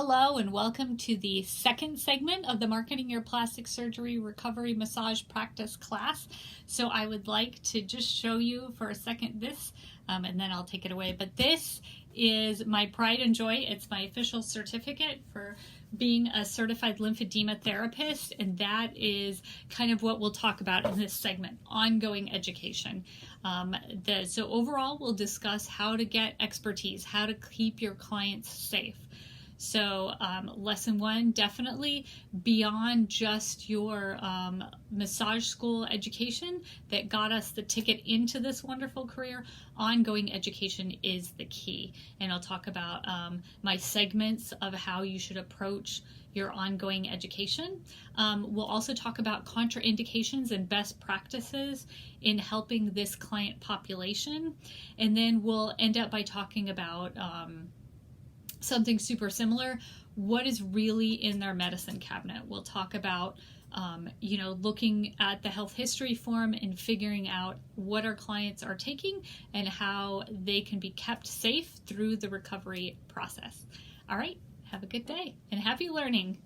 Hello and welcome to the second segment of the Marketing Your Plastic Surgery Recovery Massage Practice class. So I would like to just show you for a second this, and then I'll take it away. But this is my pride and joy. It's my official certificate for being a certified lymphedema therapist, and that is kind of what we'll talk about in this segment, ongoing education. So overall, we'll discuss how to get expertise, how to keep your clients safe. So lesson one, definitely beyond just your massage school education that got us the ticket into this wonderful career, ongoing education is the key. And I'll talk about my segments of how you should approach your ongoing education. We'll also talk about contraindications and best practices in helping this client population. And then we'll end up by talking about something super similar, what is really in their medicine cabinet. We'll talk about, looking at the health history form and figuring out what our clients are taking and how they can be kept safe through the recovery process. All right, have a good day and happy learning.